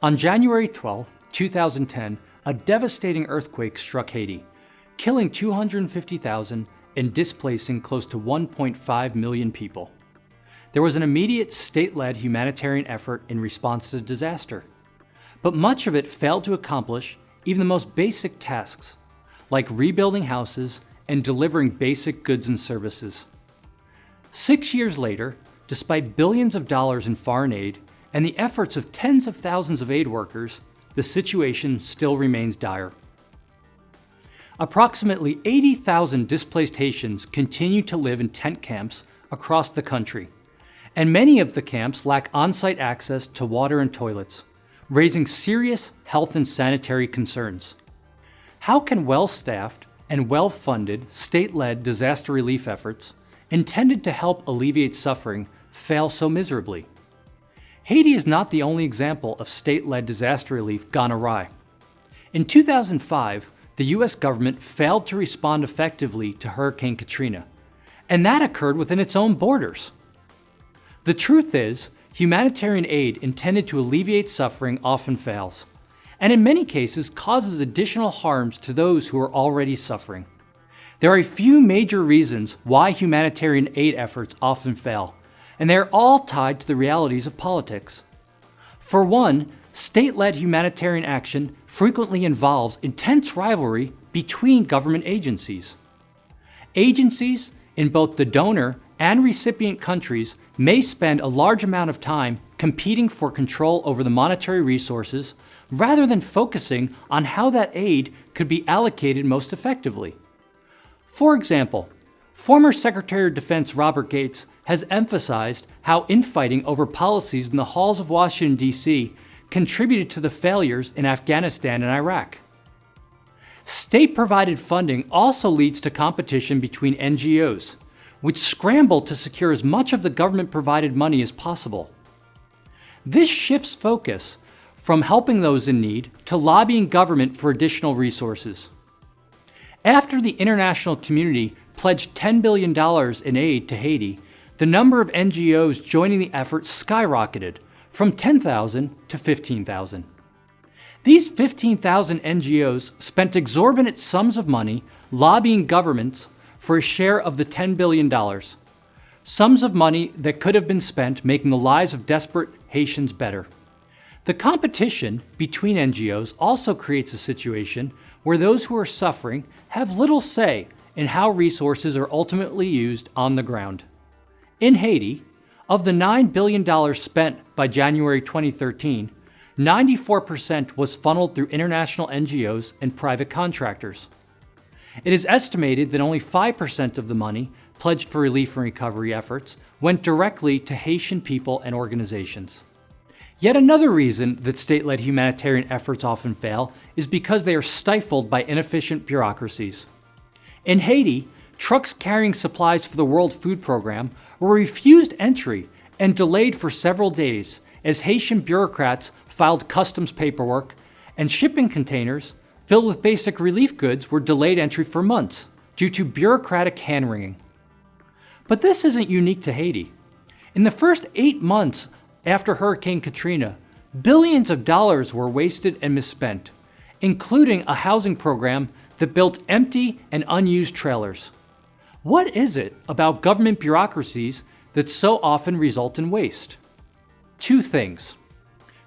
On January 12, 2010, a devastating earthquake struck Haiti, killing 250,000 and displacing close to 1.5 million people. There was an immediate state-led humanitarian effort in response to the disaster, but much of it failed to accomplish even the most basic tasks, like rebuilding houses and delivering basic goods and services. 6 years later, despite billions of dollars in foreign aid and the efforts of tens of thousands of aid workers, the situation still remains dire. Approximately 80,000 displaced Haitians continue to live in tent camps across the country, and many of the camps lack on-site access to water and toilets, raising serious health and sanitary concerns. How can well-staffed and well-funded state-led disaster relief efforts intended to help alleviate suffering fail so miserably? Haiti is not the only example of state-led disaster relief gone awry. In 2005, the U.S. government failed to respond effectively to Hurricane Katrina, and that occurred within its own borders. The truth is, humanitarian aid intended to alleviate suffering often fails, and in many cases causes additional harms to those who are already suffering. There are a few major reasons why humanitarian aid efforts often fail, and they are all tied to the realities of politics. For one, state-led humanitarian action frequently involves intense rivalry between government agencies. Agencies in both the donor and recipient countries may spend a large amount of time competing for control over the monetary resources rather than focusing on how that aid could be allocated most effectively. For example, former Secretary of Defense Robert Gates has emphasized how infighting over policies in the halls of Washington, D.C. contributed to the failures in Afghanistan and Iraq. State-provided funding also leads to competition between NGOs, which scramble to secure as much of the government-provided money as possible. This shifts focus from helping those in need to lobbying government for additional resources. After the international community pledged $10 billion in aid to Haiti, the number of NGOs joining the effort skyrocketed from 10,000 to 15,000. These 15,000 NGOs spent exorbitant sums of money lobbying governments for a share of the $10 billion, sums of money that could have been spent making the lives of desperate Haitians better. The competition between NGOs also creates a situation where those who are suffering have little say in how resources are ultimately used on the ground. In Haiti, of the $9 billion spent by January 2013, 94% was funneled through international NGOs and private contractors. It is estimated that only 5% of the money pledged for relief and recovery efforts went directly to Haitian people and organizations. Yet another reason that state-led humanitarian efforts often fail is because they are stifled by inefficient bureaucracies. In Haiti, trucks carrying supplies for the World Food Program were refused entry and delayed for several days as Haitian bureaucrats filed customs paperwork, and shipping containers filled with basic relief goods were delayed entry for months due to bureaucratic hand-wringing. But this isn't unique to Haiti. In the first 8 months after Hurricane Katrina, billions of dollars were wasted and misspent, including a housing program that built empty and unused trailers. What is it about government bureaucracies that so often result in waste? Two things.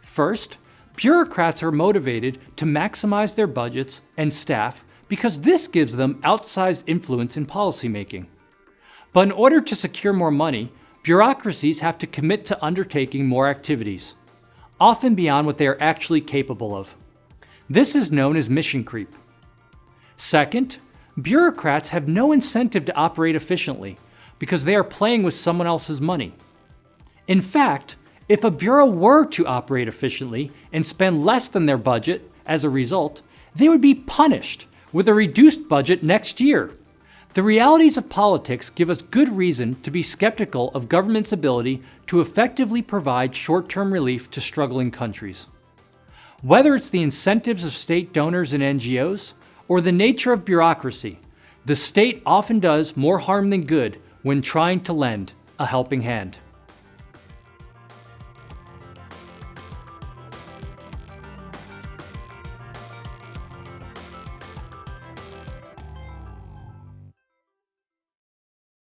First, bureaucrats are motivated to maximize their budgets and staff because this gives them outsized influence in policymaking. But in order to secure more money, bureaucracies have to commit to undertaking more activities, often beyond what they are actually capable of. This is known as mission creep. Second, bureaucrats have no incentive to operate efficiently because they are playing with someone else's money. In fact, if a bureau were to operate efficiently and spend less than their budget as a result, they would be punished with a reduced budget next year. The realities of politics give us good reason to be skeptical of government's ability to effectively provide short-term relief to struggling countries. Whether it's the incentives of state donors and NGOs, or the nature of bureaucracy, the state often does more harm than good when trying to lend a helping hand.